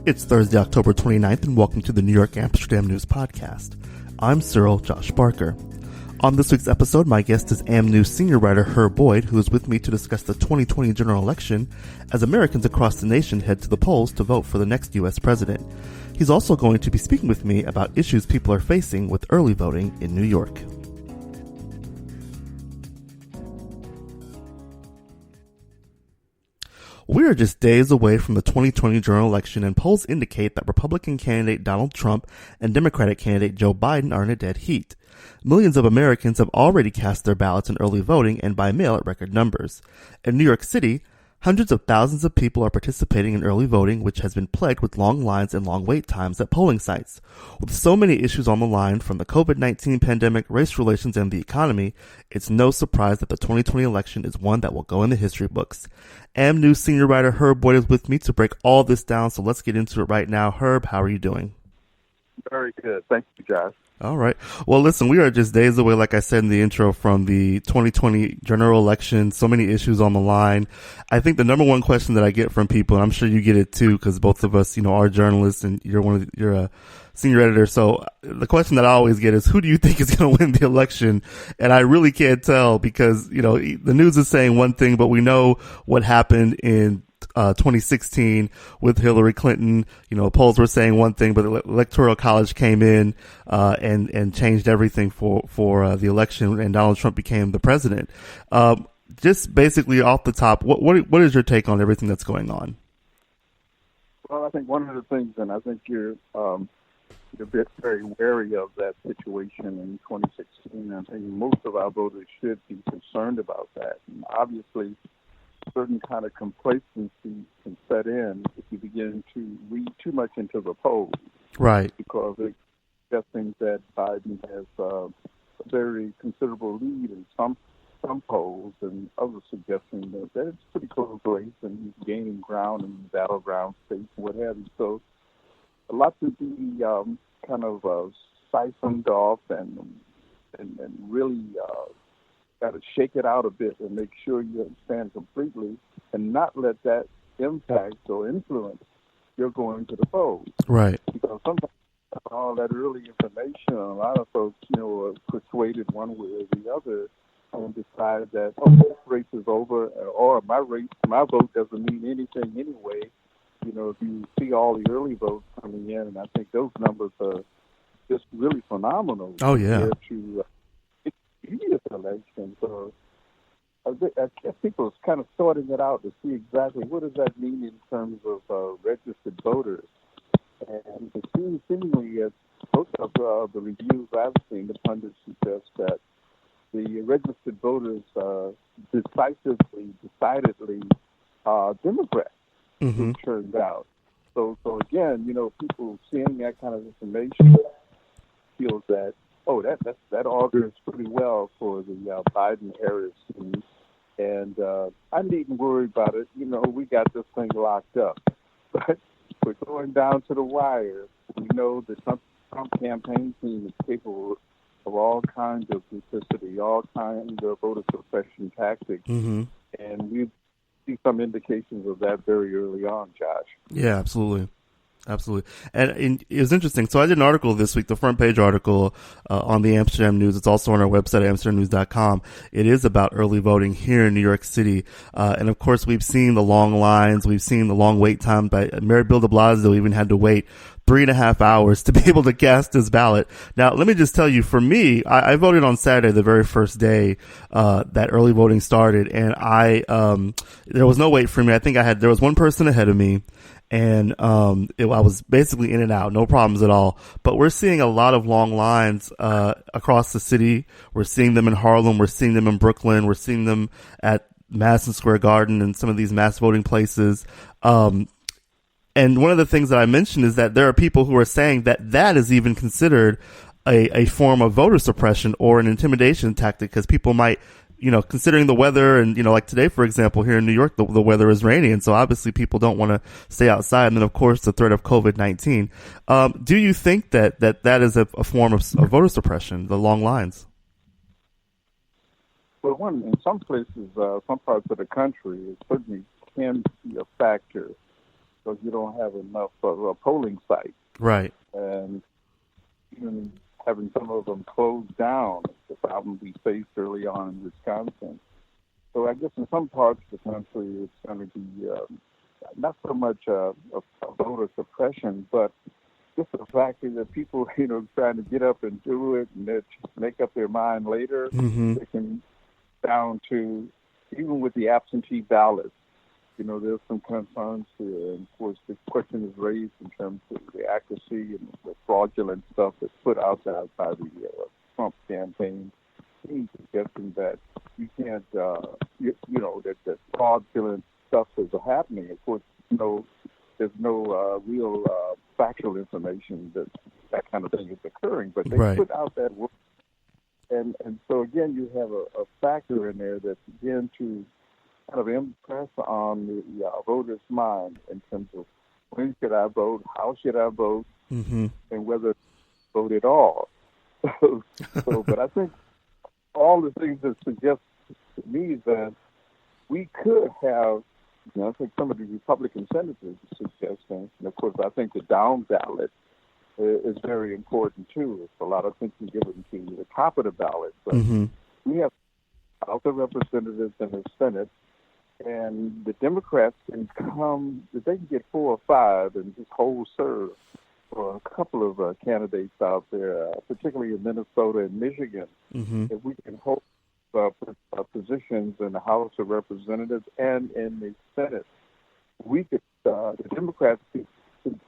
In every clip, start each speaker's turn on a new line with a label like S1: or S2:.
S1: It's Thursday, October 29th, and welcome to the New York Amsterdam News Podcast. I'm Cyril Josh Barker. On this week's episode, my guest is AM News senior writer Herb Boyd, who is with me to discuss the 2020 general election as Americans across the nation head to the polls to vote for the next U.S. president. He's also going to be speaking with me about issues people are facing with early voting in New York. We are just days away from the 2020 general election, and polls indicate that Republican candidate Donald Trump and Democratic candidate Joe Biden are in a dead heat. Millions of Americans have already cast their ballots in early voting and by mail at record numbers. In New York City, hundreds of thousands of people are participating in early voting, which has been plagued with long lines and long wait times at polling sites. With so many issues on the line, from the COVID-19 pandemic, race relations, and the economy, it's no surprise that the 2020 election is one that will go in the history books. AM News senior writer Herb Boyd is with me to break all this down, so let's get into it right now. Herb, how are you doing?
S2: Very good. Thank you, Josh.
S1: All right. Well, listen, we are just days away, like I said in the intro, from the 2020 general election. So many issues on the line. I think the number one question that I get from people, and I'm sure you get it too, because both of us, are journalists, and you're a senior editor. So the question that I always get is, who do you think is going to win the election? And I really can't tell because, the news is saying one thing, but we know what happened in 2016 with Hillary Clinton. Polls were saying one thing, but the Electoral College came in and changed everything for the election, and Donald Trump became the president. Just basically off the top, what is your take on everything that's going on?
S2: Well, I think one of the things, and I think you're very wary of that situation in 2016. I think most of our voters should be concerned about that. And obviously, certain kind of complacency can set in if you begin to read too much into the polls.
S1: Right.
S2: Because it's suggesting that Biden has a very considerable lead in some polls, and others suggesting that it's pretty close race and he's gaining ground in battleground states and what have you. So a lot to be kind of siphoned off and really got to shake it out a bit and make sure you understand completely and not let that impact or influence your going to the polls.
S1: Right.
S2: Because sometimes all that early information, a lot of folks, are persuaded one way or the other and decide that, this race is over, or my vote doesn't mean anything anyway. If you see all the early votes coming in, and I think those numbers are just really phenomenal.
S1: Oh, yeah.
S2: Compared to previous elections. So I guess people are kind of sorting it out to see exactly what does that mean in terms of registered voters. And it seems seemingly, as most of the reviews I've seen, the pundits suggest that the registered voters decidedly Democrats.
S1: Mm-hmm.
S2: It turns out. So again, people seeing that kind of information feels that, that augurs pretty well for the Biden-Harris team. And I needn't worry about it. We got this thing locked up. But we're going down to the wire. We know the Trump campaign team is capable of all kinds of duplicity, all kinds of voter suppression tactics.
S1: Mm-hmm.
S2: And we see some indications of that very early on, Josh.
S1: Yeah, absolutely. Absolutely. And it was interesting. So I did an article this week, the front page article on the Amsterdam News. It's also on our website, amsterdamnews.com. It is about early voting here in New York City. And of course, we've seen the long lines. We've seen the long wait time. Mayor Bill de Blasio even had to wait 3.5 hours to be able to cast his ballot. Now, let me just tell you, for me, I voted on Saturday, the very first day that early voting started. And there was no wait for me. I think there was one person ahead of me. And I was basically in and out, no problems at all. But we're seeing a lot of long lines across the city. We're seeing them in Harlem. We're seeing them in Brooklyn. We're seeing them at Madison Square Garden and some of these mass voting places. And one of the things that I mentioned is that there are people who are saying that is even considered a form of voter suppression or an intimidation tactic, because people might, considering the weather and, like today, for example, here in New York, the weather is rainy. And so obviously people don't want to stay outside. And then, of course, the threat of COVID-19. Do you think that is a form of voter suppression, the long lines?
S2: Well, in some places, some parts of the country, it certainly can be a factor. because you don't have enough polling sites.
S1: Right.
S2: And even having some of them closed down, the problem we faced early on in Wisconsin. So I guess in some parts of the country, it's going to be not so much a voter suppression, but just the fact that people, trying to get up and do it and then make up their mind later.
S1: Mm-hmm.
S2: It can down to, even with the absentee ballots, there's some concerns here. And of course, the question is raised in terms of the accuracy and the fraudulent stuff that's put out there by the Trump campaign. He's suggesting that you can't, that fraudulent stuff is happening. Of course, there's no real factual information that kind of thing is occurring, but they
S1: Right.
S2: put out that word. And so again, you have a factor in there that's again to kind of impress on the voters' mind in terms of when should I vote, how should I vote,
S1: Mm-hmm.
S2: and whether to vote at all. But I think all the things that suggest to me that we could have, I think some of the Republican senators are suggesting, and of course I think the down ballot is very important too. It's a lot of attention given to the top of the ballot. But
S1: Mm-hmm.
S2: we have House of Representatives and the Senate, and the Democrats can come, if they can get 4 or 5 and just hold serve for a couple of candidates out there, particularly in Minnesota and Michigan,
S1: Mm-hmm.
S2: if we can hold positions in the House of Representatives and in the Senate, we could, the Democrats could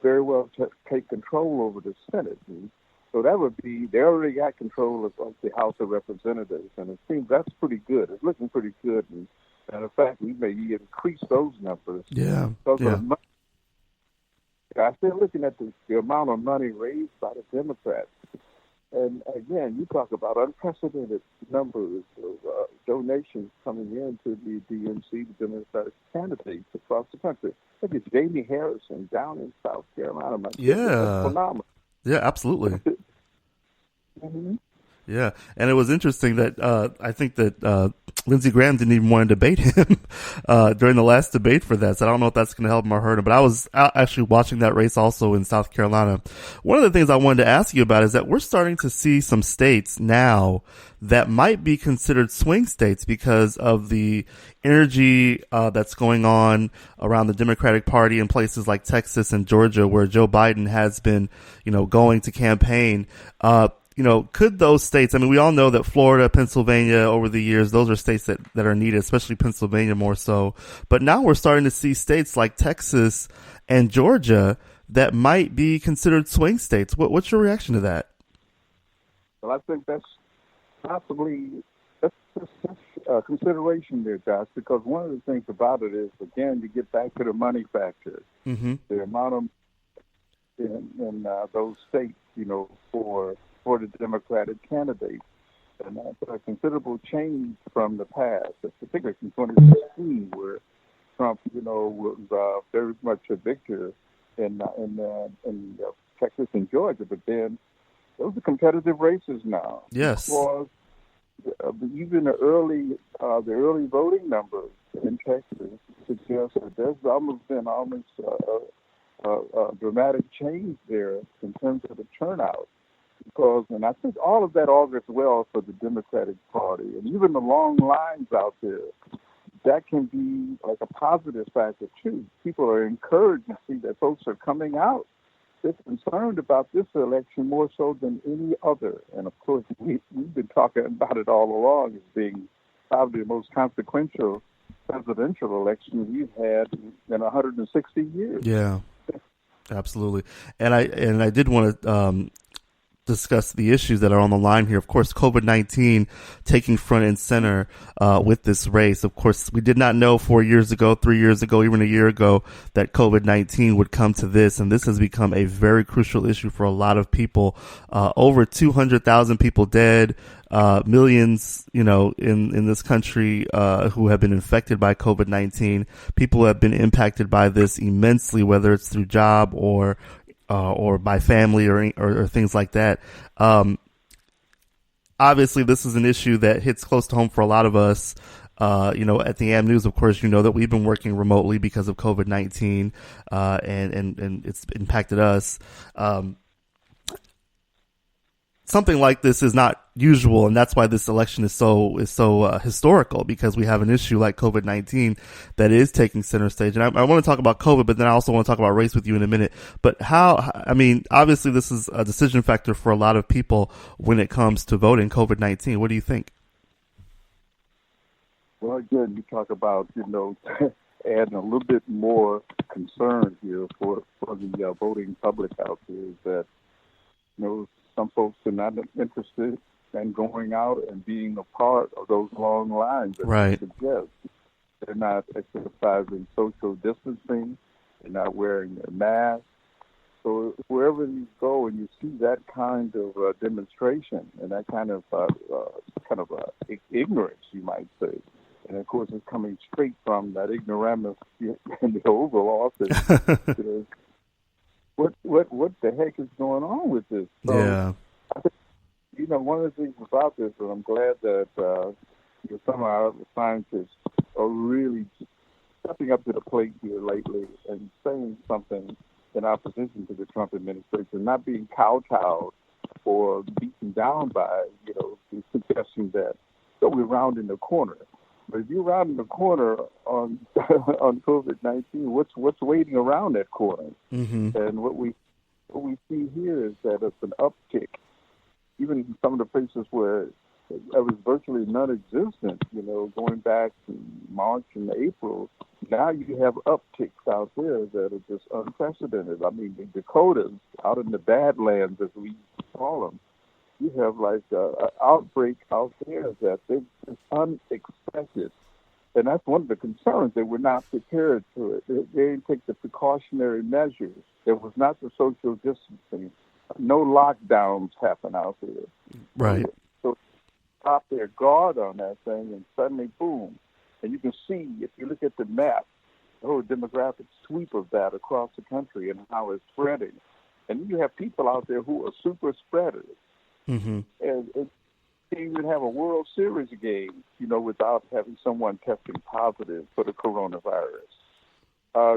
S2: very well take control over the Senate. And so that would be, they already got control of the House of Representatives, and it seems that's pretty good. It's looking pretty good. And matter of fact, we may increase those numbers.
S1: Yeah.
S2: Because
S1: Yeah.
S2: I'm still looking at the amount of money raised by the Democrats. And again, you talk about unprecedented numbers of donations coming into the DNC, the Democratic candidates across the country. Look at Jamie Harrison down in South Carolina.
S1: Yeah.
S2: That's phenomenal.
S1: Yeah, absolutely.
S2: Mm-hmm.
S1: Yeah, and it was interesting that I think that Lindsey Graham didn't even want to debate him during the last debate for that. So I don't know if that's going to help him or hurt him. But I was actually watching that race also in South Carolina. One of the things I wanted to ask you about is that we're starting to see some states now that might be considered swing states because of the energy that's going on around the Democratic Party in places like Texas and Georgia, where Joe Biden has been, going to campaign. Could those states, I mean, we all know that Florida, Pennsylvania over the years, those are states that are needed, especially Pennsylvania more so. But now we're starting to see states like Texas and Georgia that might be considered swing states. What's your reaction to that?
S2: Well, I think that's possibly that's a consideration there, Josh, because one of the things about it is, again, you get back to the money factor.
S1: Mm-hmm.
S2: The amount of in those states, for the Democratic candidates. And that's a considerable change from the past, particularly from 2016, where Trump, was very much a victor in Texas and Georgia. But then those are competitive races now.
S1: Yes.
S2: Because even the early voting numbers in Texas suggest that there's been a dramatic change there in terms of the turnout. And I think all of that augurs well for the Democratic Party. And even the long lines out there, that can be like a positive factor, too. People are encouraged to see that folks are coming out. They're concerned about this election more so than any other. And, of course, we've been talking about it all along as being probably the most consequential presidential election we've had in 160 years.
S1: Yeah, absolutely. And I did want to discuss the issues that are on the line here. Of course, COVID-19 taking front and center with this race. Of course, we did not know 4 years ago, 3 years ago, even a year ago that COVID-19 would come to this, and this has become a very crucial issue for a lot of people. Over 200,000 people dead, millions, in this country who have been infected by COVID-19. People have been impacted by this immensely, whether it's through job or by family or things like that. Obviously, this is an issue that hits close to home for a lot of us. At the AM News, of course, that we've been working remotely because of COVID-19, and it's impacted us. Something like this is not usual, and that's why this election is so historical, because we have an issue like COVID-19 that is taking center stage. And I want to talk about COVID, but then I also want to talk about race with you in a minute. But obviously this is a decision factor for a lot of people when it comes to voting COVID-19. What do you think?
S2: Well, again, you talk about, adding a little bit more concern here for the voting public out there is that, some folks are not interested in going out and being a part of those long lines that
S1: right.
S2: you suggest. They're not exercising social distancing. They're not wearing their mask. So wherever you go and you see that kind of demonstration and that kind of ignorance, you might say, and of course it's coming straight from that ignoramus in the Oval Office. What the heck is going on with this? So,
S1: yeah.
S2: I think, one of the things about this, and I'm glad that some of our scientists are really stepping up to the plate here lately and saying something in opposition to the Trump administration, not being kowtowed or beaten down by, the suggestion that we're rounding the corner. But if you're rounding the corner on on COVID-19, what's waiting around that corner?
S1: Mm-hmm.
S2: And what we see here is that it's an uptick, even in some of the places where it was virtually non-existent. Going back to March and April, now you have upticks out there that are just unprecedented. I mean, the Dakotas, out in the Badlands, as we call them, you have like an outbreak out there that is unexpected. And that's one of the concerns. They were not prepared to it. They didn't take the precautionary measures. There was not the social distancing. No lockdowns happen out there.
S1: Right.
S2: So stop their guard on that thing, and suddenly, boom. And you can see, if you look at the map, the whole demographic sweep of that across the country and how it's spreading. And then you have people out there who are super spreaders.
S1: Mm-hmm.
S2: And it can't even have a World Series game, without having someone testing positive for the coronavirus.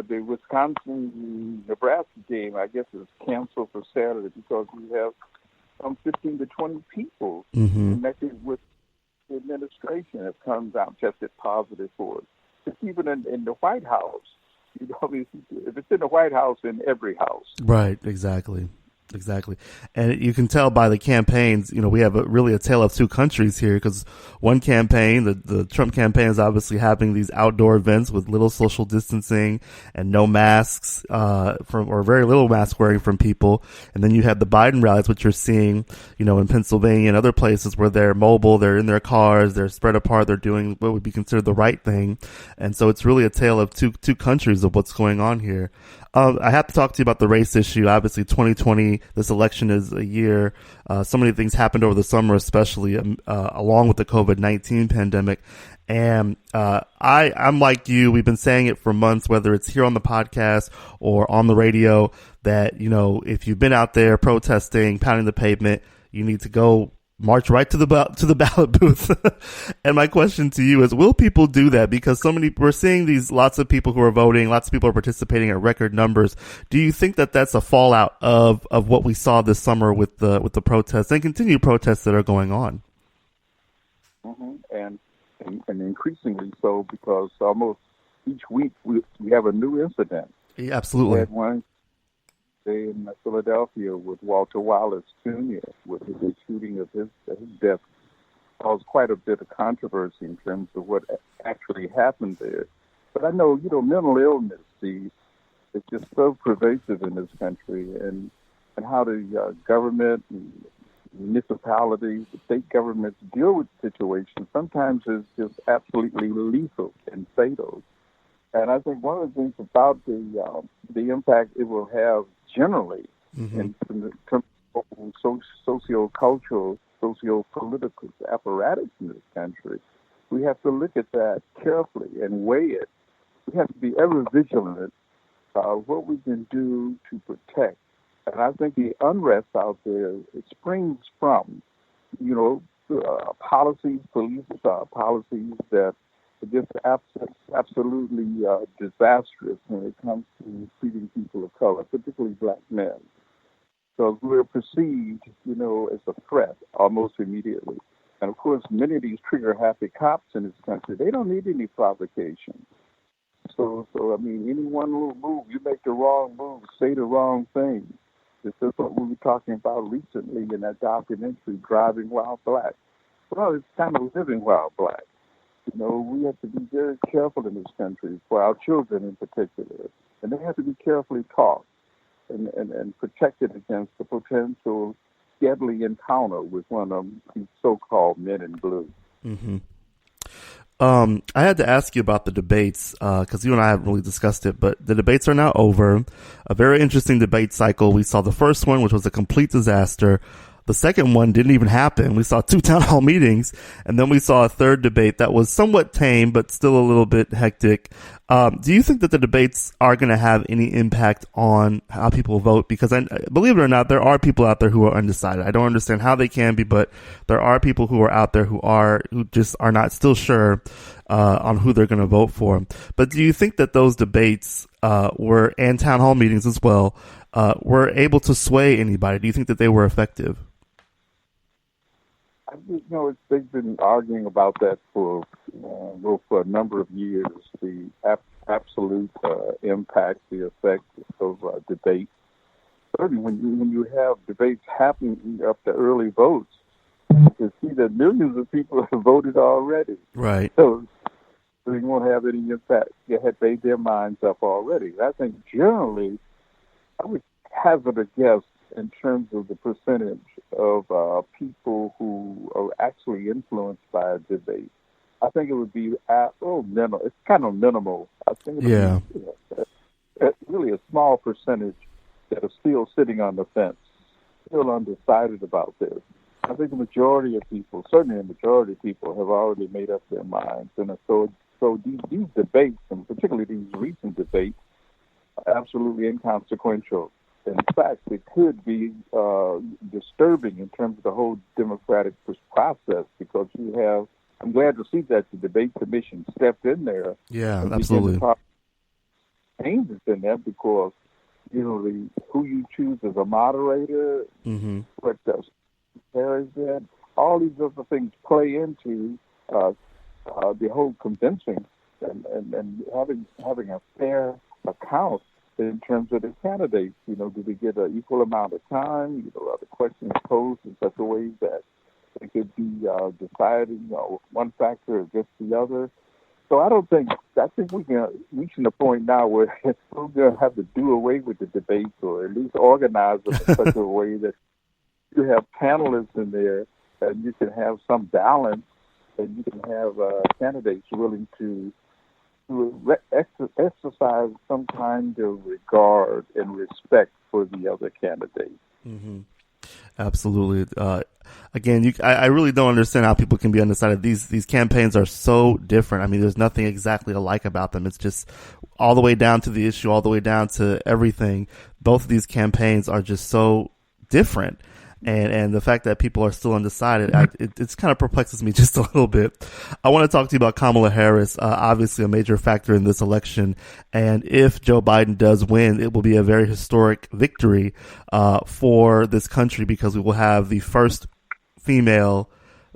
S2: The Wisconsin-Nebraska game, I guess, is canceled for Saturday because we have some 15 to 20 people connected with the administration have come down, tested positive for it. It's even in the White House. If it's in the White House, in every house.
S1: Right, exactly. And you can tell by the campaigns, we have really a tale of two countries here, because one campaign, the Trump campaign, is obviously having these outdoor events with little social distancing and no masks, or very little mask wearing from people. And then you have the Biden rallies, which you're seeing, in Pennsylvania and other places where they're mobile, they're in their cars, they're spread apart, they're doing what would be considered the right thing. And so it's really a tale of two countries of what's going on here. I have to talk to you about the race issue. Obviously, 2020, this election is a year. So many things happened over the summer, especially along with the COVID-19 pandemic. And I'm like you. We've been saying it for months, whether it's here on the podcast or on the radio, that, if you've been out there protesting, pounding the pavement, you need to go march right to the ballot booth. And my question to you is, will people do that? Because we're seeing lots of people who are voting, lots of people are participating at record numbers. Do you think that that's a fallout of what we saw this summer with the protests and continued protests that are going on?
S2: Mm-hmm. And increasingly so, because almost each week we have a new incident.
S1: Yeah, absolutely.
S2: We had one in Philadelphia with Walter Wallace Jr., with the shooting of his death caused quite a bit of controversy in terms of what actually happened there. But I know, mental illness, is just so pervasive in this country, and how the government and municipalities, the state governments deal with the situation sometimes is just absolutely lethal and fatal. And I think one of the things about the impact it will have generally in terms of socio-cultural, socio-political apparatus in this country, we have to look at that carefully and weigh it. We have to be ever vigilant what we can do to protect. And I think the unrest out there, it springs from, policies, police policies that just absolutely disastrous when it comes to treating people of color, particularly black men. So we're perceived, as a threat almost immediately. And of course, many of these trigger-happy cops in this country, they don't need any provocation. So I mean, any one little move, you make the wrong move, say the wrong thing. This is what we were talking about recently in that documentary, Driving While Black. Well, it's kind of living while black. We have to be very careful in this country, for our children in particular. And they have to be carefully taught and protected against the potential deadly encounter with one of these so-called men in blue.
S1: Mm-hmm. I had to ask you about the debates because you and I haven't really discussed it, but the debates are now over. A very interesting debate cycle. We saw the first one, which was a complete disaster. The second one didn't even happen. We saw 2 town hall meetings, and then we saw a third debate that was somewhat tame, but still a little bit hectic. Do you think that the debates are going to have any impact on how people vote? Because believe it or not, there are people out there who are undecided. I don't understand how they can be, but there are people who are out there who just are not still sure on who they're going to vote for. But do you think that those debates and town hall meetings as well were able to sway anybody? Do you think that they were effective?
S2: They've been arguing about that for a number of years. The absolute impact, the effect of debate. Certainly, when you have debates happening up to early votes, you can see that millions of people have voted already.
S1: Right.
S2: So they won't have any impact. They had made their minds up already. I think generally, I would hazard a guess in terms of the percentage of people who are actually influenced by a debate. I think it would be minimal. It's kind of minimal. I think it would be really a small percentage that are still sitting on the fence, still undecided about this. I think the majority of people, certainly a majority of people, have already made up their minds. And so these debates, and particularly these recent debates, are absolutely inconsequential. In fact, it could be disturbing in terms of the whole democratic process, because I'm glad to see that the debate commission stepped in there.
S1: Yeah, absolutely.
S2: Changes in there, because who you choose as a moderator, what carries that, all these other things play into the whole convincing and having a fair account in terms of the candidates. Do they get an equal amount of time? Are the questions posed in such a way that it could be deciding one factor against the other? So I think we can reaching the point now where we're going to have to do away with the debates, or at least organize them in such a way that you have panelists in there, and you can have some balance, and you can have candidates willing to exercise some kind of regard and respect for the other candidate.
S1: Mm-hmm. Absolutely. Again, I really don't understand how people can be undecided. These campaigns are so different. I mean, there's nothing exactly alike about them. It's just all the way down to the issue, all the way down to everything. Both of these campaigns are just so different. And the fact that people are still undecided, it's kind of perplexes me just a little bit. I want to talk to you about Kamala Harris, obviously a major factor in this election. And if Joe Biden does win, it will be a very historic victory for this country, because we will have the first female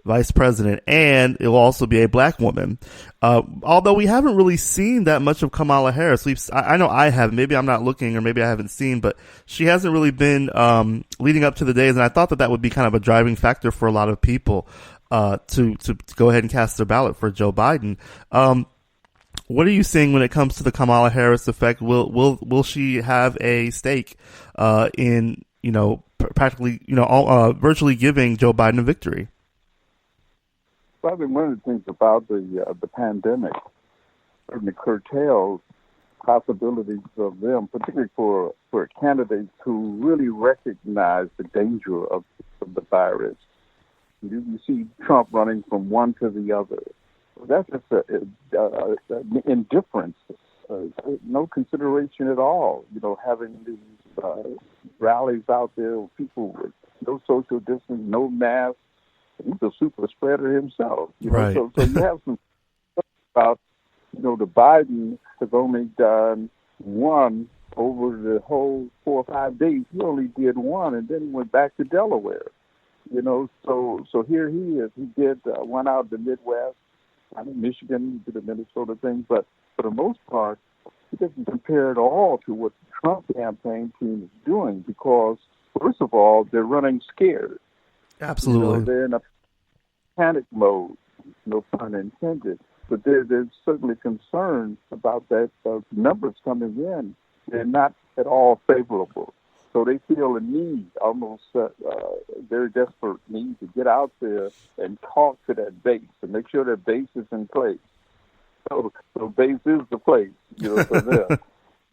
S1: vice president, and it will also be a black woman. Although we haven't really seen that much of Kamala Harris. I know I have. Maybe I'm not looking, or maybe I haven't seen, but she hasn't really been leading up to the days, and I thought that would be kind of a driving factor for a lot of people to go ahead and cast their ballot for Joe Biden. What are you seeing when it comes to the Kamala Harris effect? Will she have a stake in practically virtually giving Joe Biden a victory?
S2: Well, I think one of the things about the pandemic certainly curtails possibilities of them, particularly for candidates who really recognize the danger of the virus. You see Trump running from one to the other. That's just indifference, no consideration at all. Having these rallies out there with people with no social distance, no mask. He's a super spreader himself.
S1: Right.
S2: So you have about, the Biden has only done one over the whole 4 or 5 days. He only did one, and then he went back to Delaware. So here he is. He did one out of the Midwest, out of Michigan, he did the Minnesota thing, but for the most part, he doesn't compare at all to what the Trump campaign team is doing because, first of all, they're running scared.
S1: Absolutely.
S2: They're in a panic mode, no pun intended. But they're certainly concerned about that numbers coming in. They're not at all favorable. So they feel a need, almost very desperate need to get out there and talk to that base and make sure that base is in place. So base is the place, for them.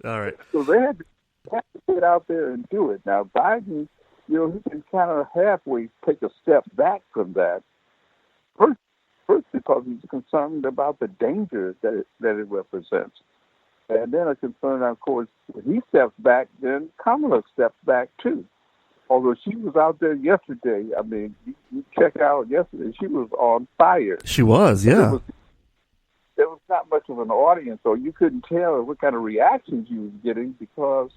S1: All right.
S2: So they have to get out there and do it. Now, Biden, he can kind of halfway take a step back from that. First because he's concerned about the danger that it represents. And then a concern, of course, when he steps back, then Kamala steps back too. Although she was out there yesterday, I mean, you check out yesterday, she was on fire.
S1: She was, yeah.
S2: There was not much of an audience, so you couldn't tell what kind of reactions you was getting because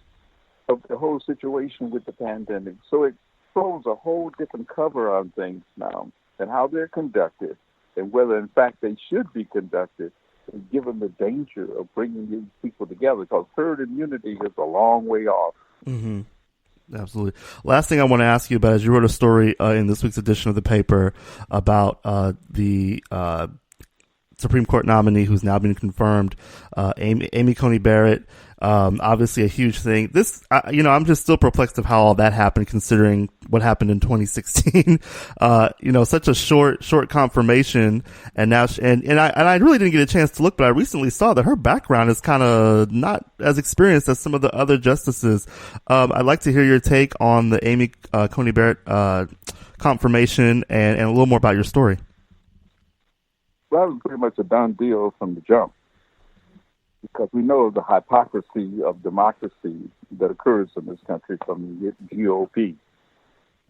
S2: of the whole situation with the pandemic. So it throws a whole different cover on things now and how they're conducted and whether, in fact, they should be conducted. And given the danger of bringing these people together, because herd immunity is a long way off.
S1: Mm-hmm. Absolutely. Last thing I want to ask you about is you wrote a story in this week's edition of the paper about the Supreme Court nominee who's now been confirmed, Amy Coney Barrett. Obviously a huge thing. This, I'm just still perplexed of how all that happened, considering what happened in 2016. Such a short confirmation, and now, and I really didn't get a chance to look, but I recently saw that her background is kind of not as experienced as some of the other justices. I'd like to hear your take on the Amy Coney Barrett confirmation and a little more about your story.
S2: Well, it was pretty much a done deal from the jump, because we know the hypocrisy of democracy that occurs in this country from the GOP.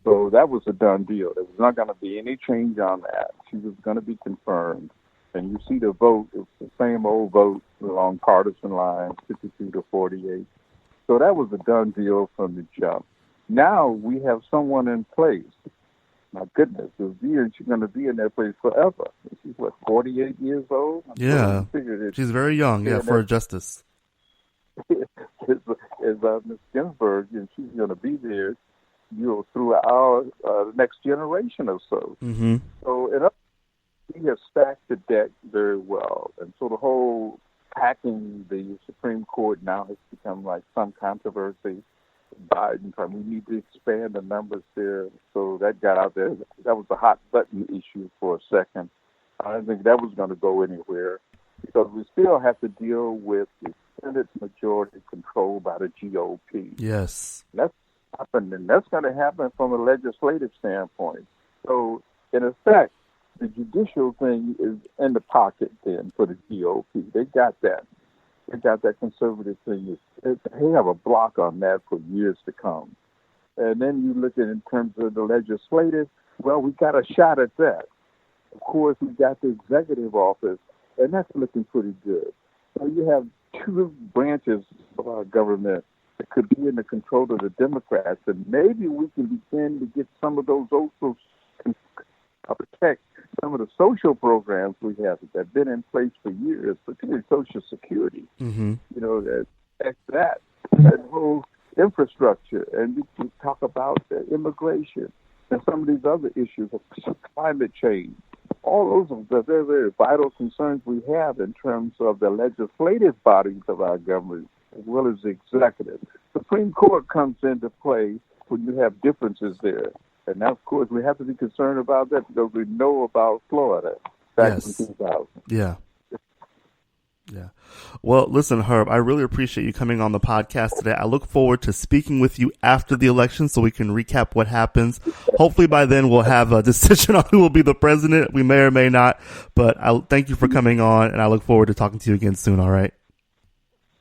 S2: So that was a done deal. There was not going to be any change on that. She was going to be confirmed. And you see the vote, it was the same old vote along partisan lines, 52 to 48. So that was a done deal from the jump. Now we have someone in place. My goodness, she's going to be in that place forever. She's, 48 years old?
S1: Yeah, she's very young, for a justice.
S2: As Ms. Ginsburg, and she's going to be there, through our next generation or so.
S1: Mm-hmm.
S2: So he has stacked the deck very well. And so the whole packing the Supreme Court now has become like some controversy. Biden, we need to expand the numbers there. So that got out there. That was a hot button issue for a second. I didn't think that was going to go anywhere because we still have to deal with the Senate majority controlled by the GOP.
S1: Yes.
S2: That's happened, and that's going to happen from a legislative standpoint. So, in effect, the judicial thing is in the pocket then for the GOP. They got that. They got that conservative thing. They have a block on that for years to come. And then you look at it in terms of the legislative, well, we got a shot at that. Of course, we got the executive office, and that's looking pretty good. So you have two branches of our government that could be in the control of the Democrats, and maybe we can begin to get some of those also protect some of the social programs we have that have been in place for years, particularly Social Security.
S1: Mm-hmm.
S2: That whole infrastructure, and we can talk about immigration and some of these other issues of climate change. All those are the very, very vital concerns we have in terms of the legislative bodies of our government as well as the executive. The Supreme Court comes into play when you have differences there. And now, of course, we have to be concerned about that because we know about Florida back in 2000.
S1: Yeah. Yeah. Well, listen, Herb, I really appreciate you coming on the podcast today. I look forward to speaking with you after the election so we can recap what happens. Hopefully by then we'll have a decision on who will be the president. We may or may not, but I thank you for coming on, and I look forward to talking to you again soon, all right?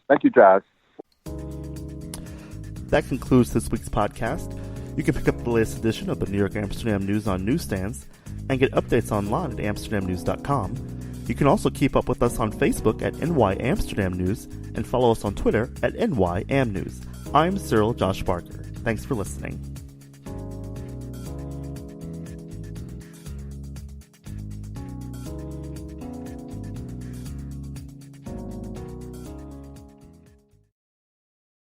S2: Thank you, Josh.
S1: That concludes this week's podcast. You can pick up the latest edition of the New York Amsterdam News on newsstands and get updates online at amsterdamnews.com. You You can also keep up with us on Facebook at NY Amsterdam News and follow us on Twitter at NYAmNews. I'm Cyril Josh Barker. Thanks for listening.